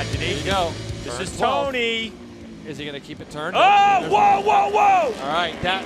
imagining. There you go. This Turn is 12. Tony. Is he going to keep it turned? Oh, whoa, whoa, whoa! All right, that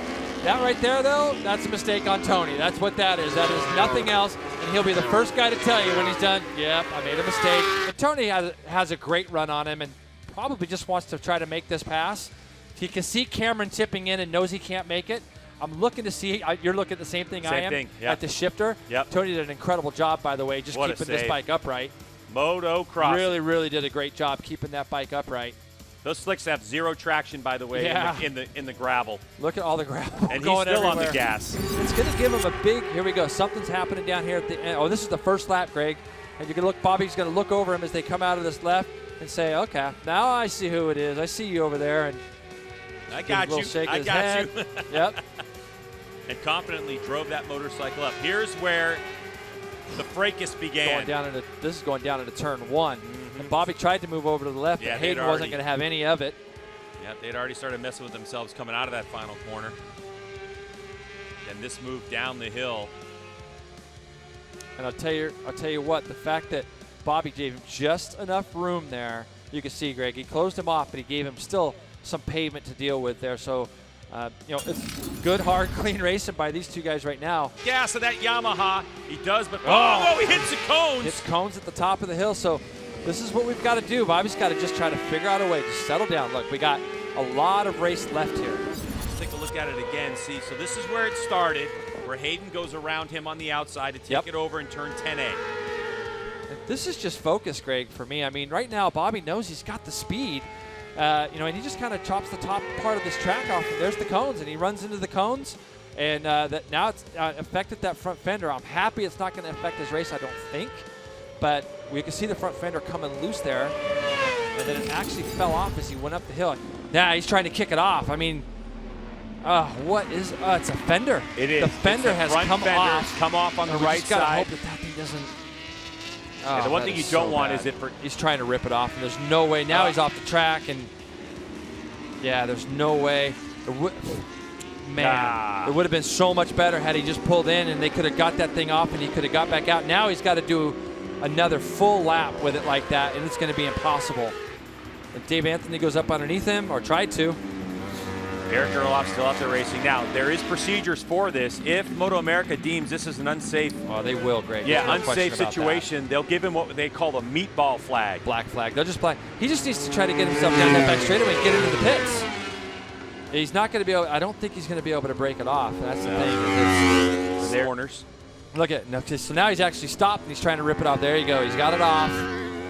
right there, though, that's a mistake on Tony. That's what that is. That is nothing else, and he'll be the first guy to tell you when he's done, yep, I made a mistake. But Tony has a great run on him and probably just wants to try to make this pass. He can see Cameron tipping in and knows he can't make it. I'm looking to see, you're looking at the same thing I am at the shifter. Yep. Tony did an incredible job, by the way, just keeping this bike upright. Motocross. Really, really did a great job keeping that bike upright. Those slicks have zero traction, by the way, in the gravel. Look at all the gravel and going he's still everywhere. on the gas. It's going to give him a big, here we go, something's happening down here at the end. Oh, this is the first lap, Greg. And you're going to look, Bobby's going to look over him as they come out of this left and say, okay, now I see who it is. I see you over there. And I got you. I got you. Yep. And confidently drove that motorcycle up. Here's where the fracas began. This is going down into turn 1. And Bobby tried to move over to the left, but Hayden wasn't going to have any of it. Yeah, they'd already started messing with themselves coming out of that final corner. And this move down the hill. And I'll tell you what, the fact that Bobby gave him just enough room there, you can see, Greg, he closed him off, but he gave him still some pavement to deal with there. So, it's good, hard, clean racing by these two guys right now. Gas of that Yamaha. He does, but whoa, he hits the cones. Hits cones at the top of the hill. So this is what we've got to do. Bobby's got to just try to figure out a way to settle down. Look, we got a lot of race left here. Let's take a look at it again. See, so this is where it started, where Hayden goes around him on the outside to take it over and turn 10A. This is just focus, Greg, for me. I mean, right now, Bobby knows he's got the speed. And he just kind of chops the top part of this track off. And there's the cones, and he runs into the cones. And that now it's affected that front fender. I'm happy it's not going to affect his race, I don't think. But we can see the front fender coming loose there. And then it actually fell off as he went up the hill. Now he's trying to kick it off. I mean, what is, it's a fender. It is. The fender has come off. Come off on the right side. side. Hope that thing doesn't. And the one thing you don't want is he's trying to rip it off, and there's no way. Now he's off the track, and there's no way. Man, it would have been so much better had he just pulled in, and they could have got that thing off, and he could have got back out. Now he's got to do another full lap with it like that, and it's going to be impossible. And Dave Anthony goes up underneath him, or tried to. Eric Dunlop still out there racing. Now, there is procedures for this. If MotoAmerica deems this is an unsafe... Oh, they will, Greg. Yeah, unsafe situation, they'll give him what they call a meatball flag. Black flag. They'll just black. He just needs to try to get himself down that back straightaway and get into the pits. He's not going to be able... I don't think he's going to be able to break it off. That's the thing. It's corners. Look at it. So now he's actually stopped, and he's trying to rip it off. There you go. He's got it off.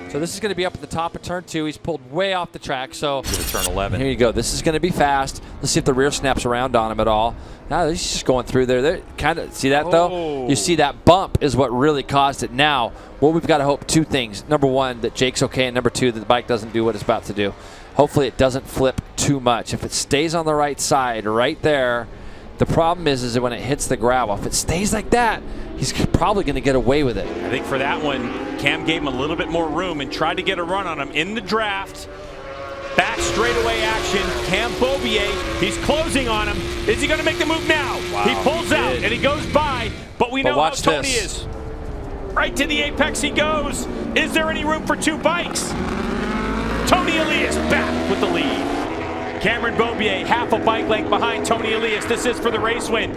So this is going to be up at the top of turn 2. He's pulled way off the track. So turn 11. Here you go. This is going to be fast. Let's see if the rear snaps around on him at all. Now he's just going through there. They're kind of see that though. You see that bump is what really caused it. Now, what we've got to hope, 2 things. Number 1, that Jake's okay, and number 2, that the bike doesn't do what it's about to do. Hopefully, it doesn't flip too much. If it stays on the right side, right there, the problem is that when it hits the gravel, if it stays like that, he's probably going to get away with it. I think for that one, Cam gave him a little bit more room and tried to get a run on him in the draft. Back straightaway action. Cam Beaubier, he's closing on him. Is he going to make the move now? Wow, he pulls out and he goes by, but we know how Tony is. Right to the apex he goes. Is there any room for 2 bikes? Tony Elias back with the lead. Cameron Beaubier, half a bike length behind Tony Elias. This is for the race win.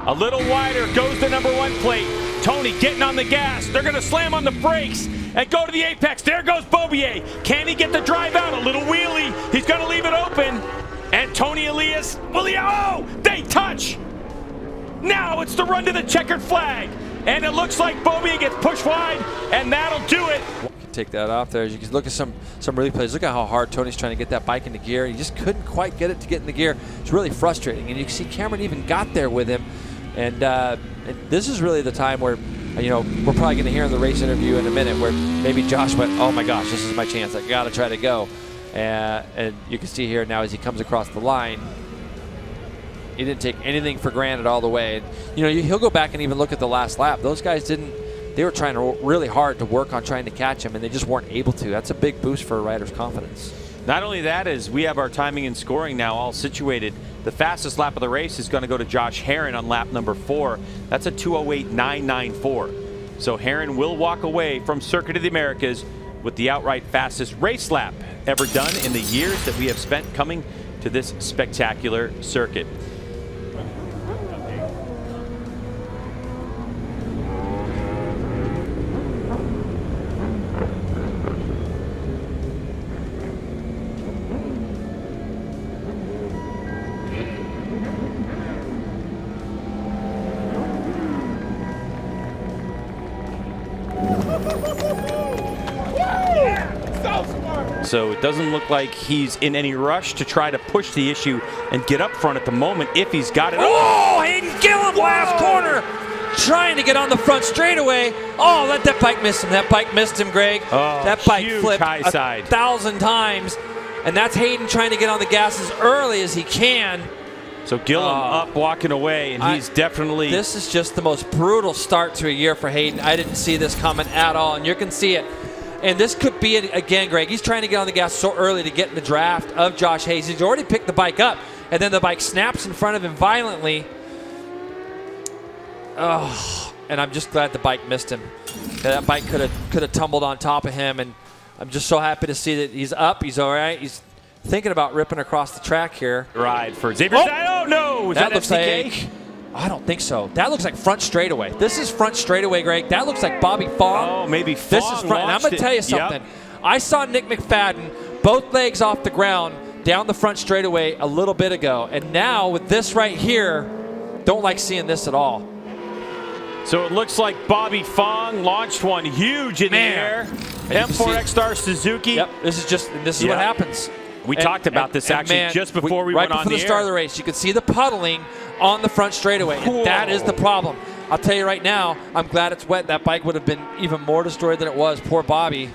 A little wider goes the number 1 plate. Tony getting on the gas. They're going to slam on the brakes and go to the apex. There goes Beaubier. Can he get the drive out? A little wheelie. He's going to leave it open. And Tony Elias, they touch. Now it's the run to the checkered flag. And it looks like Beaubier gets pushed wide, and that'll do it. Take that off there. As you can look at some replays. Look at how hard Tony's trying to get that bike into gear. He just couldn't quite get it to get in the gear. It's really frustrating. And you can see Cameron even got there with him. And this is really the time where, we're probably going to hear in the race interview in a minute where maybe Josh went, oh my gosh, this is my chance. I got to try to go. And you can see here now as he comes across the line, he didn't take anything for granted all the way. And, he'll go back and even look at the last lap. Those guys didn't. They were trying really hard to work on trying to catch him, and they just weren't able to. That's a big boost for a rider's confidence. Not only that, is we have our timing and scoring now all situated. The fastest lap of the race is going to go to Josh Herron on lap number 4. That's a 2:08.994. So Herron will walk away from Circuit of the Americas with the outright fastest race lap ever done in the years that we have spent coming to this spectacular circuit. So it doesn't look like he's in any rush to try to push the issue and get up front at the moment if he's got it. Oh, Hayden Gillum, last corner, trying to get on the front straightaway. Oh, that bike missed him. That bike missed him, Greg. Oh, that bike huge flipped high side 1,000 times. And that's Hayden trying to get on the gas as early as he can. So Gillum up, walking away, and he's definitely... This is just the most brutal start to a year for Hayden. I didn't see this coming at all, and you can see it. And this could be it again, Greg. He's trying to get on the gas so early to get in the draft of Josh Hayes. He's already picked the bike up, and then the bike snaps in front of him violently. Oh, and I'm just glad the bike missed him. That bike could have tumbled on top of him, and I'm just so happy to see that he's up. He's all right. He's thinking about ripping across the track here. Ride for Xavier. Oh no! Was that looks FCK? like... I don't think so. That looks like front straightaway. This is front straightaway, Greg. That looks like Bobby Fong. Oh, maybe Fong. This is front. And I'm going to tell you something. Yep. I saw Nick McFadden, both legs off the ground, down the front straightaway a little bit ago. And now with this right here, don't like seeing this at all. So it looks like Bobby Fong launched one huge in the air. M4X Star Suzuki. Yep. This is what happens. We talked about this actually just before we went on the air. Right before the start of the race, you could see the puddling on the front straightaway. And that is the problem. I'll tell you right now, I'm glad it's wet. That bike would have been even more destroyed than it was. Poor Bobby.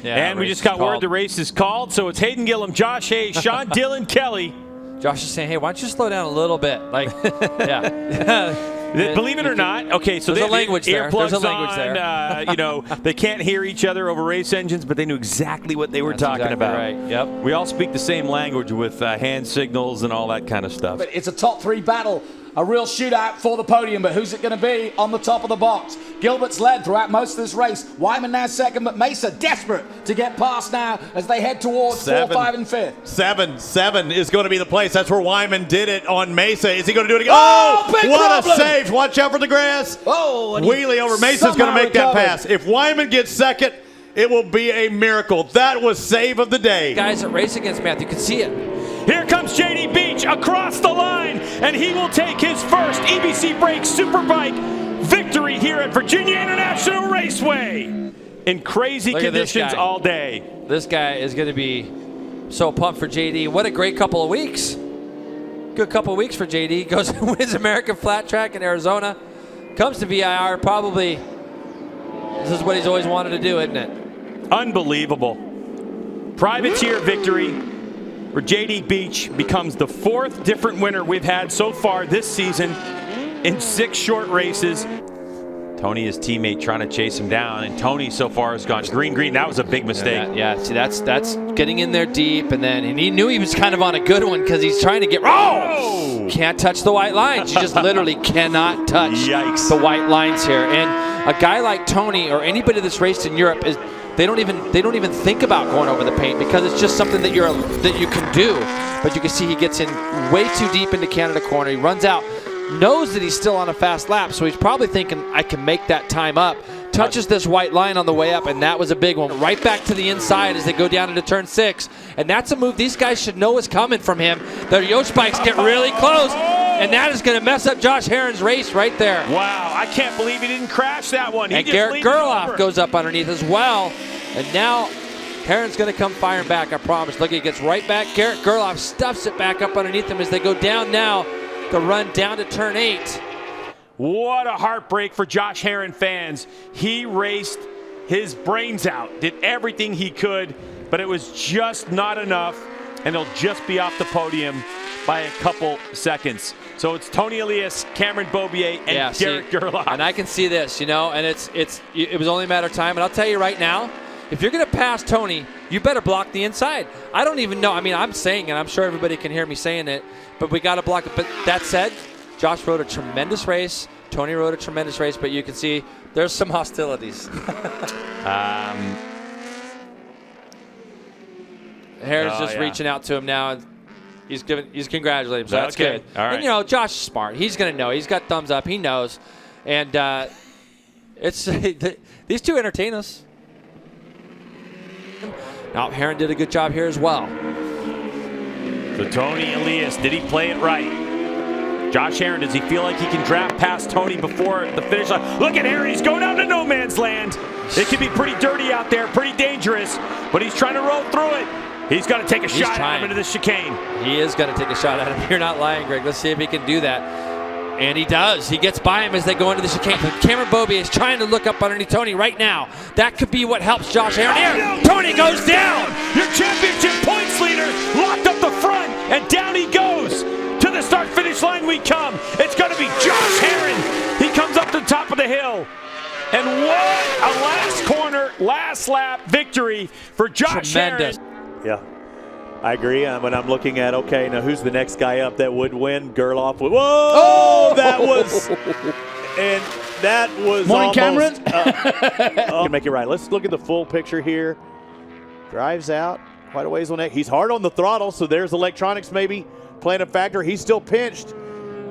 Yeah, and we just got word the race is called, so it's Hayden Gillum, Josh Hayes, Sean Dillon, Kelly. Josh is saying, hey, why don't you slow down a little bit? Like, yeah. Believe it or not, okay, so there's a language there. There's a language there. You know, they can't hear each other over race engines, but they knew exactly what they were talking about. Right. Yep. We all speak the same language with hand signals and all that kind of stuff. But it's a top three battle, a real shootout for the podium. But who's it going to be on the top of the box? Gilbert's led throughout most of this race. Wyman now second, but Mesa desperate to get past now as they head towards 4, 5, and 5th. 7 is going to be the place. That's where Wyman did it on Mesa. Is he going to do it again? Big what problem. A save. Watch out for the grass. And wheelie over. Mesa's going to make that pass. If Wyman gets second, it will be a miracle. That was save of the day. Guys that race against Matthew, you can see it. Here comes JD Beach across the line, and he will take his first EBC Brakes Superbike victory here at Virginia International Raceway in crazy conditions all day. This guy is going to be so pumped for JD. What a great couple of weeks. Good couple of weeks for JD. Goes and wins American Flat Track in Arizona. Comes to VIR, probably this is what he's always wanted to do, isn't it? Unbelievable. Privateer victory where JD Beach becomes the 4th different winner we've had so far this season in 6 short races. Tony, his teammate, trying to chase him down, and Tony so far has gone green. That was a big mistake. Yeah, see, that's getting in there deep, and he knew he was kind of on a good one because he's trying to get. Oh! Can't touch the white lines. You just literally cannot touch the white lines here. And a guy like Tony or anybody that's raced in Europe is. They don't even think about going over the paint because it's just something that you can do. But you can see he gets in way too deep into Canada corner. He runs out, knows that he's still on a fast lap, so he's probably thinking, I can make that time up. Touches this white line on the way up, and that was a big one. Right back to the inside as they go down into turn 6. And that's a move these guys should know is coming from him. Their Yosh bikes get really close, and that is going to mess up Josh Herron's race right there. Wow, I can't believe he didn't crash that one. And Garrett Gerloff goes up underneath as well. And now Herron's going to come firing back, I promise. Look, he gets right back. Garrett Gerloff stuffs it back up underneath him as they go down now to run down to turn 8. What a heartbreak for Josh Herron fans. He raced his brains out, did everything he could, but it was just not enough, and he'll just be off the podium by a couple seconds. So it's Tony Elias, Cameron Beaubier, and Garrett Gerloff. And I can see this, and it was only a matter of time. And I'll tell you right now, if you're going to pass Tony, you better block the inside. I don't even know. I mean, I'm saying it. I'm sure everybody can hear me saying it, but we got to block it. But that said, Josh rode a tremendous race. Tony rode a tremendous race, but you can see there's some hostilities. Harris just reaching out to him now. And he's congratulating him, so that's good. All right. And, you know, Josh is smart. He's going to know. He's got thumbs up. He knows. And it's these two entertain us. Now, Herron did a good job here as well. So Tony Elias, did he play it right? Josh Herron, does he feel like he can draft past Tony before the finish line? Look at Herron, he's going down to no man's land. It can be pretty dirty out there, pretty dangerous, but he's trying to roll through it. He's got to take a shot at him into the chicane. He is going to take a shot at him. You're not lying, Greg. Let's see if he can do that. And he does. He gets by him as they go into the chicane. Cameron Bobby is trying to look up underneath Tony right now. That could be what helps Josh Herron here. Tony goes down. Your championship points leader locked up the front, and down he goes. To the start-finish line we come. It's going to be Josh Herron. He comes up to the top of the hill. And what a last corner, last lap victory for Josh Herron. Yeah, I agree. When I'm looking at, okay, now who's the next guy up that would win? Gerloff would. Whoa! Oh! That was. And that was Morning, almost. Cameron. Can make it right. Let's look at the full picture here. Drives out quite a ways on that. He's hard on the throttle, so there's electronics maybe playing a factor. He's still pinched.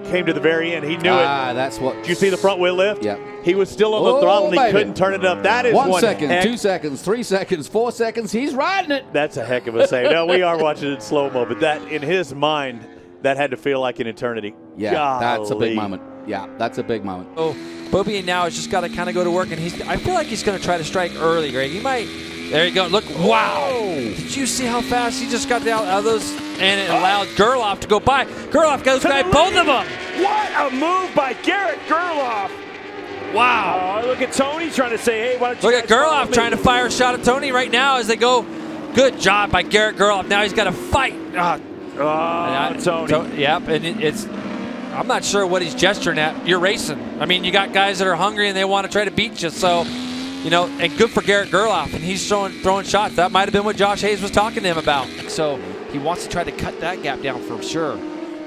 Came to the very end. He knew it. That's what. Did you see the front wheel lift? Yeah. He was still on the throttle, and he couldn't turn it up. That is 1 second, heck, 2 seconds, 3 seconds, 4 seconds. He's riding it. That's a heck of a save. No, we are watching it in slow-mo, but that, in his mind, that had to feel like an eternity. Yeah, Golly. that's a big moment. Yeah, that's a big moment. Oh, Bobby now has just got to kind of go to work, and I feel like he's going to try to strike early, Greg. He might. There you go. Look. Wow. Did you see how fast he just got out of those? And it allowed Gerloff to go by. Gerloff goes by both of them. What a move by Garrett Gerloff. Wow. Look at Tony trying to say, hey, why don't you Look at Gerloff trying to fire a shot at Tony right now as they go. Good job by Garrett Gerloff. Now he's got to fight. Tony. Yep, and it's. I'm not sure what he's gesturing at. You're racing. I mean, you got guys that are hungry and they want to try to beat you. So, you know, and good for Garrett Gerloff, and he's throwing shots. That might have been what Josh Hayes was talking to him about. So he wants to try to cut that gap down for sure.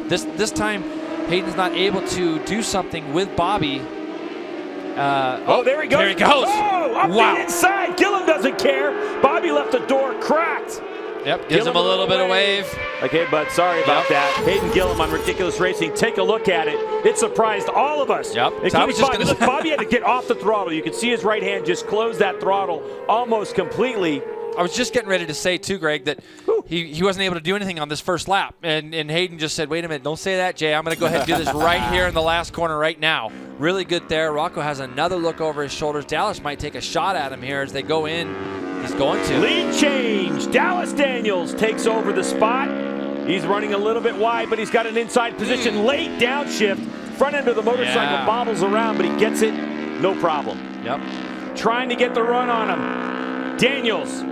This time, Hayden's not able to do something with Bobby. There he goes. There he goes. Oh, up the inside. Gillum doesn't care. Bobby left the door cracked. Yep, gives him a little bit of wave. Okay, bud, sorry about that. Hayden Gillum on Ridiculous Racing. Take a look at it. It surprised all of us. Yep. Look, Bobby had to get off the throttle. You could see his right hand just close that throttle almost completely. I was just getting ready to say, too, Greg, that he wasn't able to do anything on this first lap. And Hayden just said, wait a minute, don't say that, Jay. I'm going to go ahead and do this right here in the last corner right now. Really good there. Rocco has another look over his shoulders. Dallas might take a shot at him here as they go in. He's going to. Lead change. Dallas Daniels takes over the spot. He's running a little bit wide, but he's got an inside position. Late downshift. Front end of the motorcycle bobbles around, but he gets it. No problem. Yep. Trying to get the run on him. Daniels.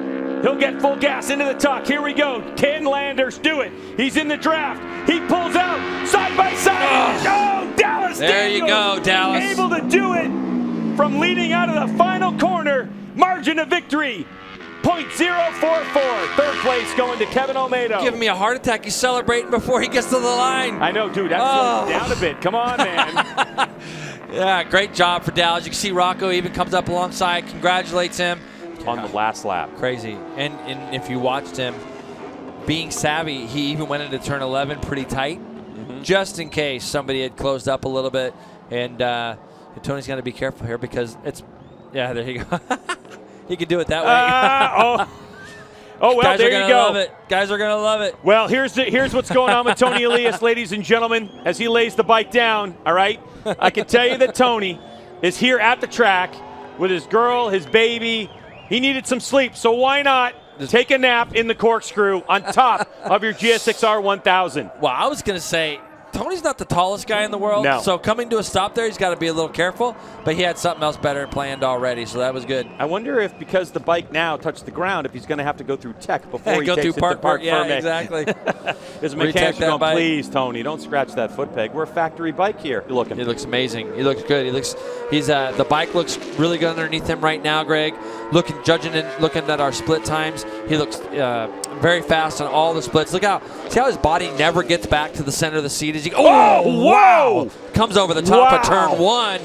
He'll get full gas into the tuck. Here we go. Can Landers do it? He's in the draft. He pulls out side by side. Oh, Dallas there Daniels. You go, Dallas. Able to do it from leading out of the final corner. Margin of victory. 0.044. Third place going to Kevin Olmedo. Giving me a heart attack. He's celebrating before he gets to the line. I know, dude. That's slowing down a bit. Come on, man. Yeah, great job for Dallas. You can see Rocco even comes up alongside, congratulates him. On the last lap. Crazy. And if you watched him, being savvy, he even went into turn 11 pretty tight, just in case somebody had closed up a little bit. And Tony's going to be careful here because it's, there you go. He can do it that way. Well, guys there you go. Love it. Guys are going to love it. Well, here's what's going on with Tony Elias, ladies and gentlemen, as he lays the bike down, all right? I can tell you that Tony is here at the track with his girl, his baby. He needed some sleep, so why not take a nap in the corkscrew on top of your GSX-R 1000? Well, I was going to say, Tony's not the tallest guy in the world, so coming to a stop there, he's got to be a little careful, but he had something else better planned already, so that was good. I wonder if, because the bike now touched the ground, if he's going to have to go through tech before he go takes through it to park. Park Yeah, Ferme. exactly. His mechanic's going, please, Tony, don't scratch that foot peg. We're a factory bike here. You're looking. He looks amazing. He looks good. The bike looks really good underneath him right now, Greg. Looking at our split times, he looks very fast on all the splits. See how his body never gets back to the center of the seat as he wow! Comes over the top of turn 1.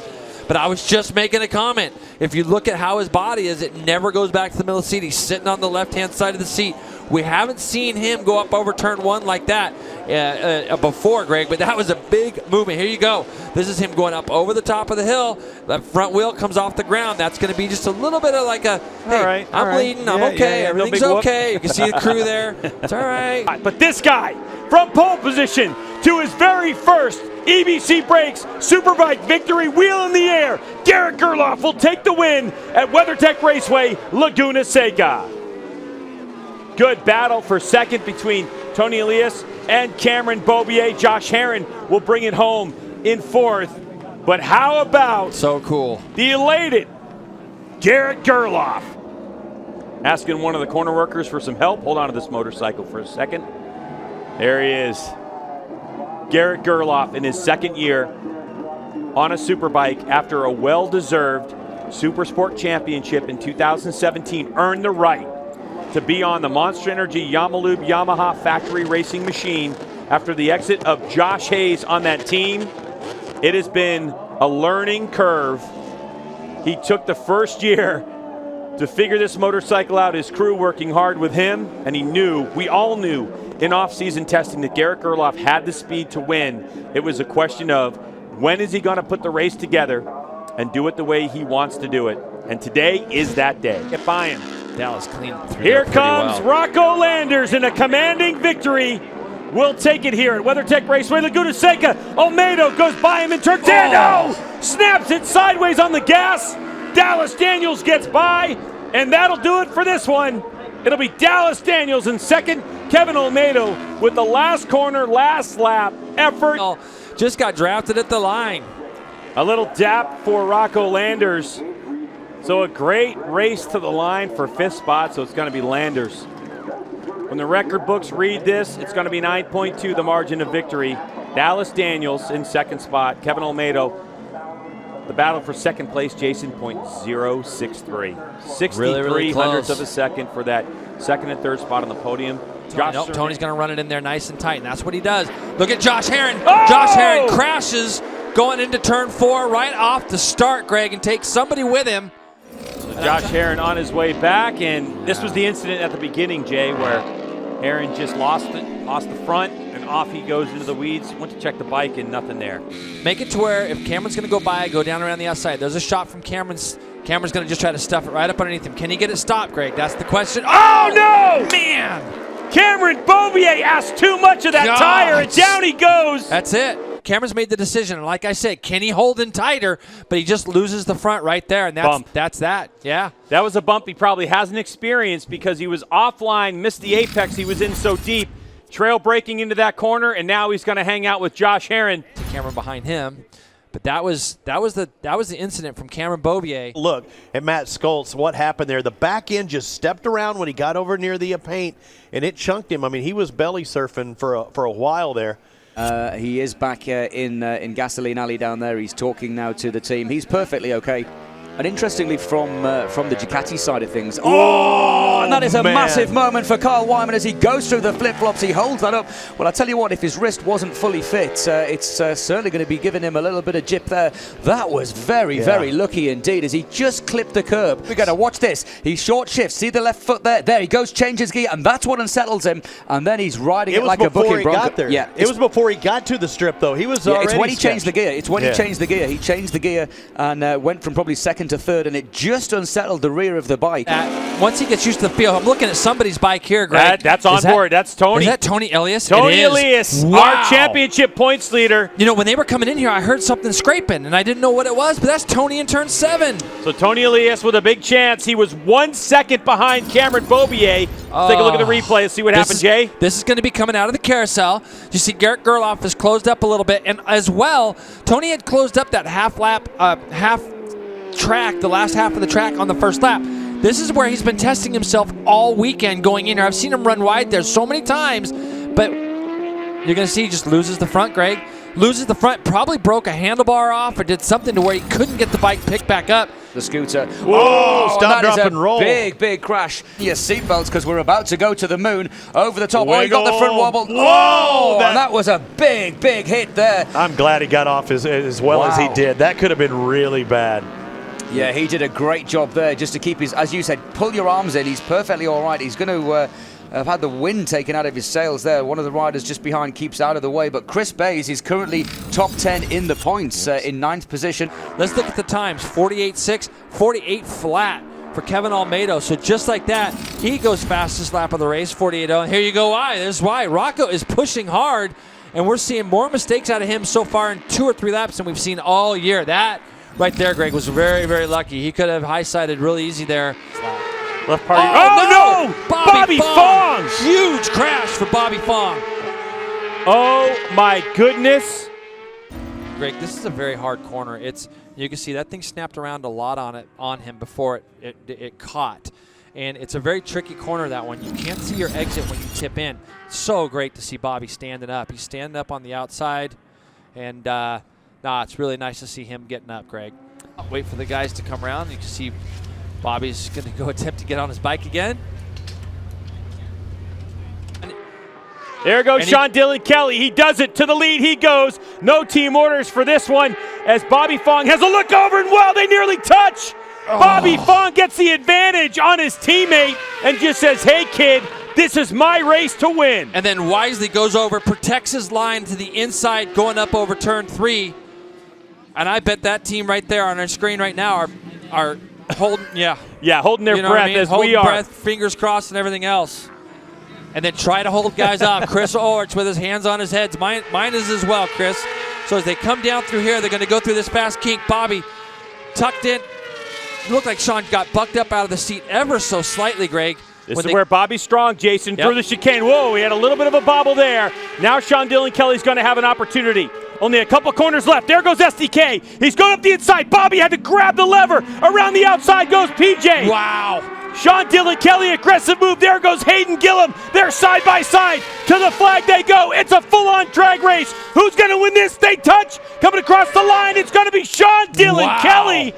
But I was just making a comment. If you look at how his body is, it never goes back to the middle of the seat. He's sitting on the left-hand side of the seat, We haven't seen him go up over turn 1 like that before, Greg, but that was a big movement. Here you go. This is him going up over the top of the hill. The front wheel comes off the ground. That's going to be just a little bit of like a, hey, I'm bleeding, I'm okay, everything's okay. You can see the crew there. It's all right. But this guy, from pole position to his very first EBC Brakes Superbike victory, wheel in the air, Garrett Gerloff will take the win at WeatherTech Raceway, Laguna Seca. Good battle for second between Tony Elias and Cameron Beaubier. Josh Herron will bring it home in fourth. But how about so cool, the elated Garrett Gerloff? Asking one of the corner workers for some help. Hold on to this motorcycle for a second. There he is. Garrett Gerloff in his second year on a Superbike after a well-deserved Supersport Championship in 2017 earned the right to be on the Monster Energy Yamalube Yamaha factory racing machine after the exit of Josh Hayes on that team. It has been a learning curve. He took the first year to figure this motorcycle out, his crew working hard with him, and he knew, we all knew in off-season testing that Garrett Gerloff had the speed to win. It was a question of when is he going to put the race together and do it the way he wants to do it. And today is that day. Get by him. Dallas cleaned through. Here comes Rocco Landers in a commanding victory. We'll take it here at WeatherTech Raceway, Laguna Seca. Olmedo goes by him in turn 10. Oh! Snaps it sideways on the gas. Dallas Daniels gets by, and that'll do it for this one. It'll be Dallas Daniels in second, Kevin Olmedo with the last corner, last lap effort. Just got drafted at the line. A little dap for Rocco Landers. So a great race to the line for fifth spot, so it's going to be Landers. When the record books read this, it's going to be 9.2, the margin of victory. Dallas Daniels in second spot, Kevin Olmedo. The battle for second place, Jason, .063. 63 hundredths of a second for that second and third spot on the podium. Tony's going to run it in there nice and tight, and that's what he does. Look at Josh Herron. Oh! Josh Herron crashes going into turn 4 right off the start, Greg, and takes somebody with him. Josh Herron on his way back, and this was the incident at the beginning, Jay, where Herron just lost the front, and off he goes into the weeds. Went to check the bike, and nothing there. Make it to where if Cameron's going to go by, go down around the outside. There's a shot from Cameron's. Cameron's going to just try to stuff it right up underneath him. Can he get it stopped, Greg? That's the question. Oh, no! Man! Cameron Beaubier asked too much of that tire, and down he goes. That's it. Cameron's made the decision, and like I said, can he hold in tighter? But he just loses the front right there, and that's that. Yeah. That was a bump he probably hasn't experienced because he was offline, missed the apex. He was in so deep. Trail breaking into that corner, and now he's going to hang out with Josh Herron. Cameron behind him. But that was the incident from Cameron Beaubier. Look at Matt Skoltz. What happened there? The back end just stepped around when he got over near the paint, and it chunked him. I mean, he was belly surfing for a while there. He is back in Gasoline Alley down there. He's talking now to the team. He's perfectly okay. And interestingly, from the Ducati side of things, and that is a massive moment for Kyle Wyman as he goes through the flip-flops. He holds that up. Well, I tell you what, if his wrist wasn't fully fit, it's certainly going to be giving him a little bit of jip there. That was very, very lucky indeed as he just clipped the curb. We're going to watch this. He short shifts. See the left foot there? There he goes, changes gear, and that's what unsettles him. And then he's riding it like a booking bronco. Yeah, it was before he got to the strip, though. He was already it's when he changed the gear. It's when he changed the gear. He changed the gear and went from probably second to third, and it just unsettled the rear of the bike. Once he gets used to the feel, I'm looking at somebody's bike here, Greg. That's on board. That's Tony. Is that Tony Elias? Tony Elias, our championship points leader. You know, when they were coming in here, I heard something scraping, and I didn't know what it was, but that's Tony in turn 7. So Tony Elias with a big chance. He was 1 second behind Cameron Beaubier. Let's take a look at the replay and see what happened, Jay. This is going to be coming out of the carousel. You see Garrett Gerloff has closed up a little bit, and as well, Tony had closed up that half track, the last half of the track on the first lap. This is where he's been testing himself all weekend going in here. I've seen him run wide there so many times, but you're going to see he just loses the front, Greg. Loses the front, probably broke a handlebar off or did something to where he couldn't get the bike picked back up. The scooter. Whoa, stop, drop, and roll. Big crash. Your seatbelts because we're about to go to the moon. Over the top. Oh, he got the front wobble. Whoa, that was a big hit there. I'm glad he got off as well as he did. That could have been really bad. Yeah, he did a great job there just to keep his, as you said, pull your arms in. He's perfectly all right. He's going to have had the wind taken out of his sails there. One of the riders just behind keeps out of the way, but Chris Bays is currently top 10 in the points, in 9th position. Let's look at the times. 48.6, 48 flat for Kevin Almeida. So just like that, he goes fastest lap of the race, 48.0. And here you go, why? There's why. Rocco is pushing hard, and we're seeing more mistakes out of him so far in 2 or 3 laps than we've seen all year. That right there, Greg, was very, very lucky. He could have high-sided really easy there. Left party. Oh, no! Bobby Fong! Huge crash for Bobby Fong. Oh, my goodness. Greg, this is a very hard corner. You can see that thing snapped around a lot on him before it caught. And it's a very tricky corner, that one. You can't see your exit when you tip in. So great to see Bobby standing up. He's standing up on the outside. And it's really nice to see him getting up, Greg. Wait for the guys to come around. You can see Bobby's going to go attempt to get on his bike again. There goes Sean Dylan Kelly. He does it. To the lead he goes. No team orders for this one as Bobby Fong has a look over, and wow, they nearly touch. Bobby Fong gets the advantage on his teammate and just says, hey, kid, this is my race to win. And then wisely goes over, protects his line to the inside, going up over turn 3. And I bet that team right there on our screen right now are holding, holding their breath as holding we are. Breath, fingers crossed, and everything else. And then try to hold guys off. Chris Orch with his hands on his head. Mine is as well, Chris. So as they come down through here, they're going to go through this fast kink. Bobby tucked in. It looked like Sean got bucked up out of the seat ever so slightly, Greg. This is where Bobby's strong, Jason, through the chicane. Whoa, he had a little bit of a bobble there. Now Sean Dylan Kelly's going to have an opportunity. Only a couple corners left. There goes SDK. He's going up the inside. Bobby had to grab the lever. Around the outside goes PJ. Wow. Sean Dylan Kelly, aggressive move. There goes Hayden Gillum. They're side by side. To the flag they go. It's a full-on drag race. Who's going to win this? They touch. Coming across the line, it's going to be Sean Dylan Kelly.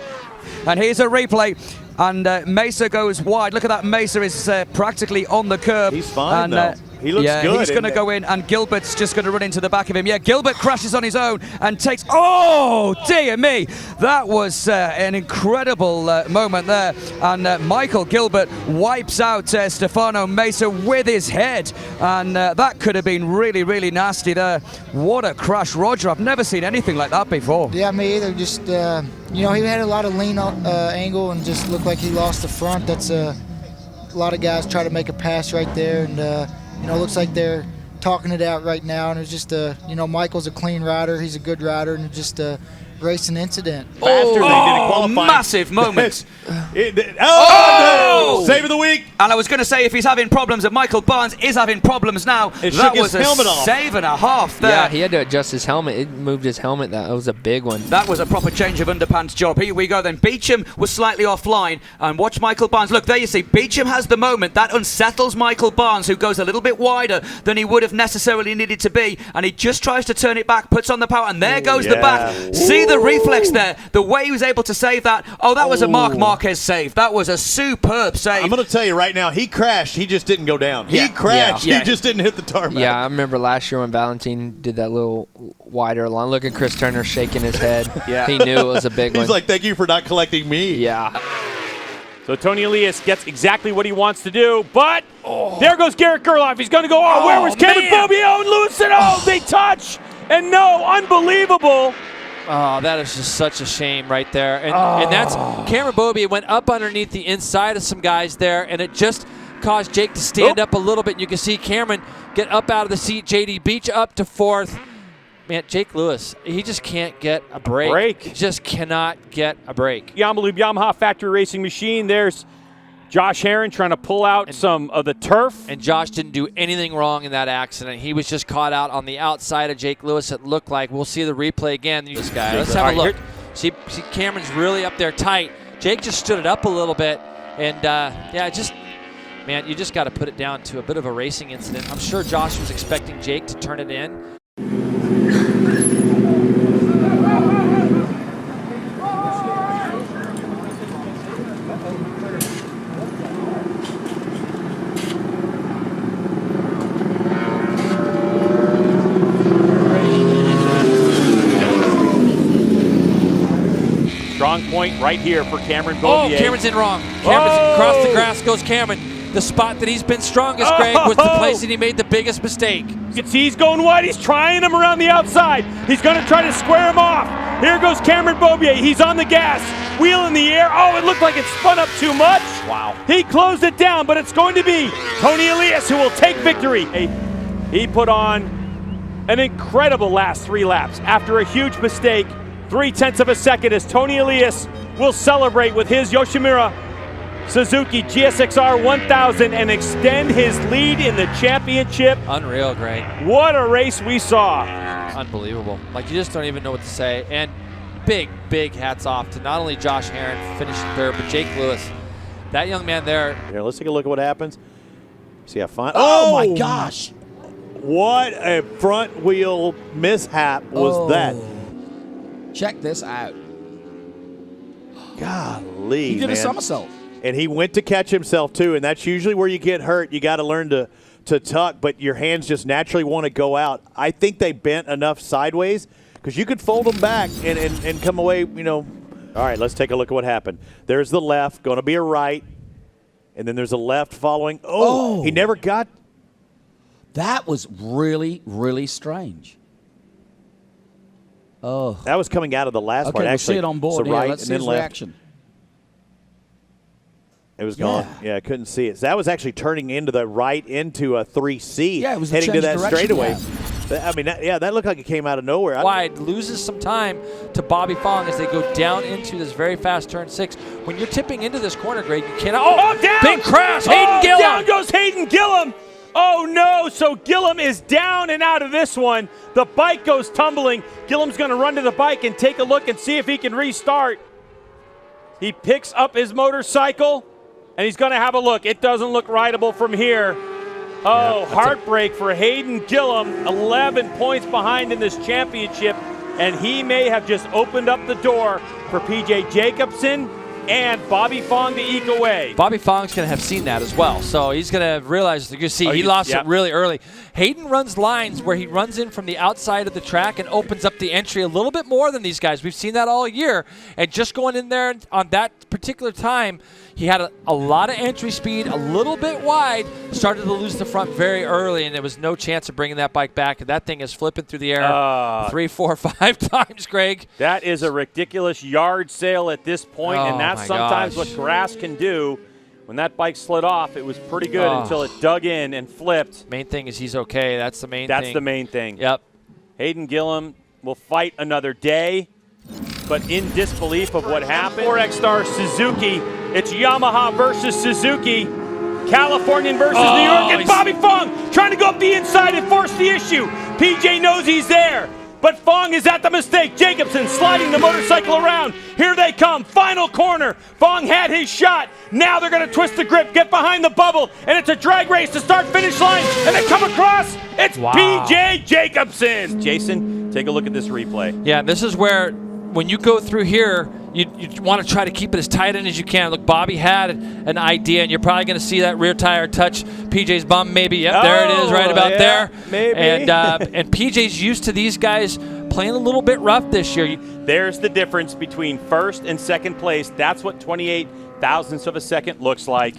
And here's a replay. And Mesa goes wide. Look at that. Mesa is practically on the curb. He's fine, though. He looks good. He's going to go in, and Gilbert's just going to run into the back of him. Yeah, Gilbert crashes on his own and takes... Oh, dear me. That was an incredible moment there. And Michael Gilbert wipes out Stefano Mesa with his head. And that could have been really, really nasty there. What a crash, Roger. I've never seen anything like that before. Yeah, me either. Just, he had a lot of lean angle and just looked like he lost the front. That's a lot of guys try to make a pass right there, and looks like they're talking it out right now. And it's just Michael's a clean rider. He's a good rider, and it's just a racing incident. Faster than they did in qualifying. Massive moment. No! Save of the week. And I was going to say, if he's having problems, and Michael Barnes is having problems now, that was a save and a half there. Yeah, he had to adjust his helmet. It moved his helmet. That was a big one. That was a proper change of underpants job. Here we go then. Beecham was slightly offline, and watch Michael Barnes. Look, there you see, Beecham has the moment. That unsettles Michael Barnes, who goes a little bit wider than he would have necessarily needed to be, and he just tries to turn it back, puts on the power, and there goes the back. See the reflex there, the way he was able to save that. Oh, that was a Marc Marquez save. That was a superb save. I'm going to tell you right now, he crashed. He just didn't go down. He crashed. He just didn't hit the tarmac. Yeah, I remember last year when Valentin did that little wider line. Look at Chris Turner shaking his head. He knew it was a big one. He's like, thank you for not collecting me. Yeah. So Tony Elias gets exactly what he wants to do, but there goes Garrett Gerloff. He's going to go, where was Kevin Bobio and Lucid? They touch, and no, unbelievable. Oh, that is just such a shame right there. And that's Cameron Bobie went up underneath the inside of some guys there, and it just caused Jake to stand up a little bit. And you can see Cameron get up out of the seat. JD Beach up to 4th. Man, Jake Lewis, he just can't get a break. He just cannot get a break. Yamaha Yamaha Factory Racing Machine. There's Josh Herron trying to pull out some of the turf. And Josh didn't do anything wrong in that accident. He was just caught out on the outside of Jake Lewis, it looked like. We'll see the replay again. This guy. Let's have a look. See Cameron's really up there tight. Jake just stood it up a little bit. And, man, you just got to put it down to a bit of a racing incident. I'm sure Josh was expecting Jake to turn it in. Strong point right here for Cameron Oh, Beaubier. Cameron's in wrong. Cameron's across the grass goes Cameron. The spot that he's been strongest, Greg, was the place that he made the biggest mistake. You can see he's going wide. He's trying him around the outside. He's going to try to square him off. Here goes Cameron Beaubier. He's on the gas. Wheel in the air. Oh, it looked like it spun up too much. Wow. He closed it down, but it's going to be Tony Elias who will take victory. He put on an incredible last 3 laps after a huge mistake. 0.3 of a second as Tony Elias will celebrate with his Yoshimura Suzuki GSXR 1000 and extend his lead in the championship. Unreal, Greg. What a race we saw. Unbelievable. Like, you just don't even know what to say. And big, big hats off to not only Josh Herron finishing third, but Jake Lewis. That young man there. Here, let's take a look at what happens. See how fun. Oh, my gosh. What a front wheel mishap was that. Check this out. Golly, He did man. a somersault. And he went to catch himself, too, and that's usually where you get hurt. You got to learn to tuck, but your hands just naturally want to go out. I think they bent enough sideways because you could fold them back and come away, you know. All right, let's take a look at what happened. There's the left, going to be a right, and then there's a left following. Oh, he never got. That was really, really strange. Oh. That was coming out of the last Okay, part. we'll Actually, see it on board. so Yeah, right let's and see then his left. reaction. It was gone. Yeah, I couldn't see it. So that was actually turning into the right into a 3C. Yeah, it was the heading to change that direction, straightaway. yeah. I mean, that looked like it came out of nowhere. Wide, loses some time to Bobby Fong as they go down into this very fast turn 6. When you're tipping into this corner, Greg, you cannot. Oh, down! Big crash! Hayden Gillum! Down goes Hayden Gillum! Oh, no! So Gillum is down and out of this one. The bike goes tumbling. Gillum's going to run to the bike and take a look and see if he can restart. He picks up his motorcycle, and he's going to have a look. It doesn't look rideable from here. Oh, heartbreak for Hayden Gillum, 11 points behind in this championship, and he may have just opened up the door for P.J. Jacobson and Bobby Fong to eke away. Bobby Fong's going to have seen that as well, so he's going to realize, you can see, he lost it really early. Hayden runs lines where he runs in from the outside of the track and opens up the entry a little bit more than these guys. We've seen that all year, and just going in there on that particular time, he had a lot of entry speed, a little bit wide, started to lose the front very early, and there was no chance of bringing that bike back, and that thing is flipping through the air 3, 4, 5 times, Greg. That is a ridiculous yard sale at this point, and that's sometimes what grass can do. When that bike slid off, it was pretty good until it dug in and flipped. Main thing is he's okay. That's the main thing. That's the main thing. Yep. Hayden Gillum will fight another day, but in disbelief of what happened. 4X Star Suzuki. It's Yamaha versus Suzuki. Californian versus New York. And Bobby Fong trying to go up the inside and force the issue. PJ knows he's there, but Fong is at the mistake. Jacobson sliding the motorcycle around. Here they come. Final corner. Fong had his shot. Now they're going to twist the grip, get behind the bubble, and it's a drag race to start finish line. And they come across. It's PJ Jacobson. Jason, take a look at this replay. Yeah, this is where when you go through here, you want to try to keep it as tight in as you can. Look, Bobby had an idea, and you're probably going to see that rear tire touch PJ's bum. Maybe, yep, there it is, right about there. Maybe. And PJ's used to these guys playing a little bit rough this year. There's the difference between first and second place. That's what 28 thousandths of a second looks like.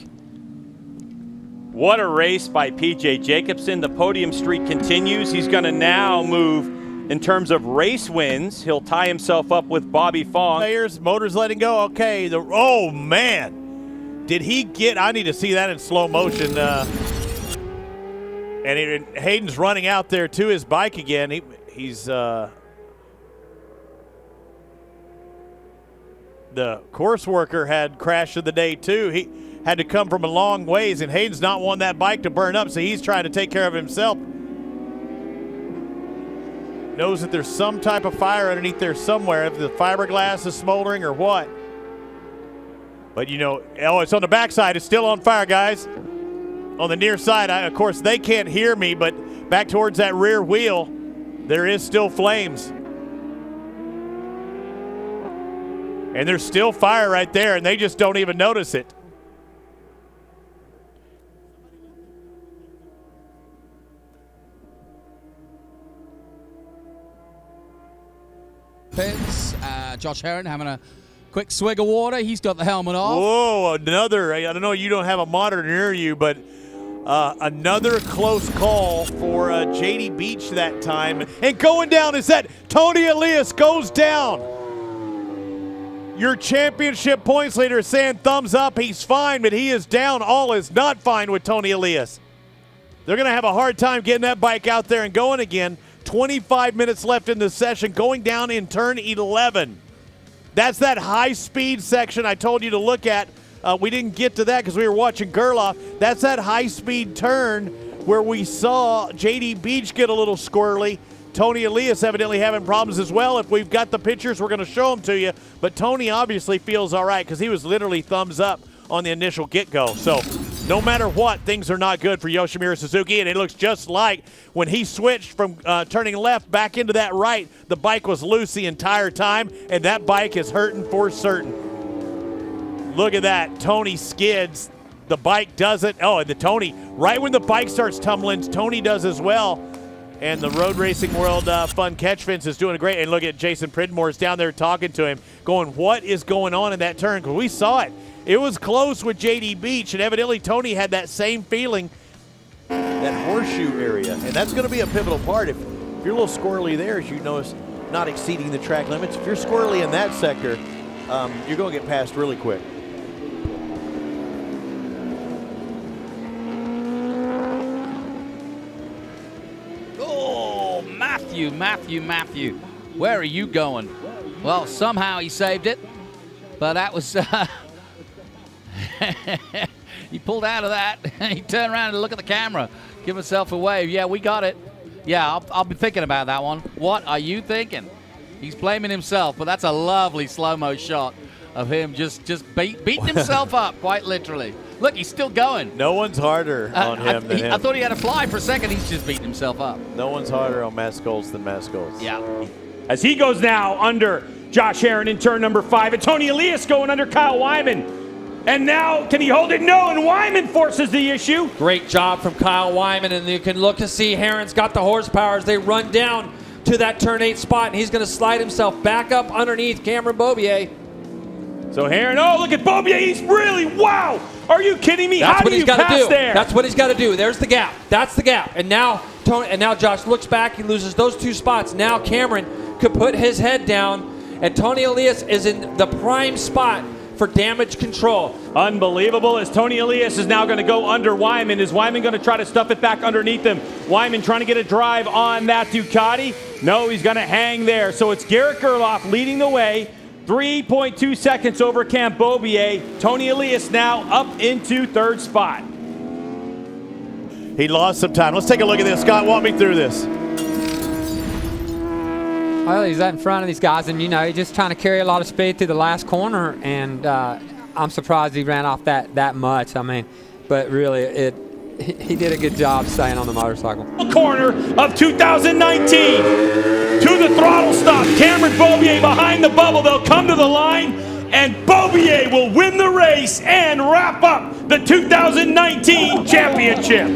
What a race by PJ Jacobson. The podium streak continues. He's going to now move in terms of race wins. He'll tie himself up with Bobby Fong. Players, motors letting go. Okay. Oh, man. Did he get – I need to see that in slow motion. Hayden's running out there to his bike again. He's the course worker had crash of the day, too. He had to come from a long ways, and Hayden's not wanting that bike to burn up, so he's trying to take care of himself. Knows that there's some type of fire underneath there somewhere, if the fiberglass is smoldering or what. But, you know, it's on the backside. It's still on fire, guys. On the near side, of course, they can't hear me, but back towards that rear wheel, there is still flames. And there's still fire right there, and they just don't even notice it. Pits, Josh Herron having a Quick swig of water. He's got the helmet off. Whoa, another. I don't know, you don't have a monitor near you, but another close call for J.D. Beach that time. And going down is that Tony Elias goes down. Your championship points leader is saying thumbs up. He's fine, but he is down. All is not fine with Tony Elias. They're going to have a hard time getting that bike out there and going again. 25 minutes left in the session, going down in turn 11. That's that high-speed section I told you to look at. We didn't get to that because we were watching Gerloff. That's that high-speed turn where we saw J.D. Beach get a little squirrely. Tony Elias evidently having problems as well. If we've got the pictures, we're going to show them to you. But Tony obviously feels all right because he was literally thumbs up on the initial get-go. So no matter what, things are not good for Yoshimura Suzuki, and it looks just like when he switched from turning left back into that right, the bike was loose the entire time, and that bike is hurting for certain. Look at that. Tony skids. The bike doesn't. Oh, and the Tony, right when the bike starts tumbling, Tony does as well. And the Road Racing World Fun Catch Fence is doing great. And look at Jason Pridmore's down there talking to him, going, what is going on in that turn? Because we saw it. It was close with J.D. Beach, and evidently Tony had that same feeling. That horseshoe area, and that's going to be a pivotal part. If you're a little squirrely there, as you notice, not exceeding the track limits. If you're squirrely in that sector, you're going to get past really quick. Oh, Matthew. Where are you going? Well, somehow he saved it, but that was... he pulled out of that. He turned around and looked at the camera, give himself a wave. Yeah, we got it. Yeah, I'll be thinking about that one. What are you thinking? He's blaming himself, but that's a lovely slow-mo shot of him just beating himself up, quite literally. Look, he's still going. No one's harder on him than him. I thought he had a fly for a second. He's just beating himself up. No one's harder on Matt Scholes than Matt Scholes. Yeah. As he goes now under Josh Herron in turn number 5, and Tony Elias going under Kyle Wyman. And now, can he hold it? No, and Wyman forces the issue. Great job from Kyle Wyman, and you can look to see Herron's got the horsepower as they run down to that turn 8 spot, and he's going to slide himself back up underneath Cameron Beaubier. So Herron, oh, look at Beaubier. He's really, wow. Are you kidding me? That's How what do he's you got to pass do. there? That's what he's got to do. There's the gap. That's the gap. And now Josh looks back. He loses those 2 spots. Now Cameron could put his head down, and Tony Elias is in the prime spot for damage control. Unbelievable, as Tony Elias is now going to go under Wyman. Is Wyman going to try to stuff it back underneath him? Wyman trying to get a drive on that Ducati. No, he's going to hang there. So it's Garrett Gerloff leading the way. 3.2 seconds over Cam Beaubier. Tony Elias now up into 3rd spot. He lost some time. Let's take a look at this. Scott, walk me through this. Well, he's out in front of these guys, and, he's just trying to carry a lot of speed through the last corner, and I'm surprised he ran off that much. I mean, but really, he did a good job staying on the motorcycle. Corner of 2019 to the throttle stop. Cameron Beaubier behind the bubble. They'll come to the line, and Beaubier will win the race and wrap up the 2019 championship.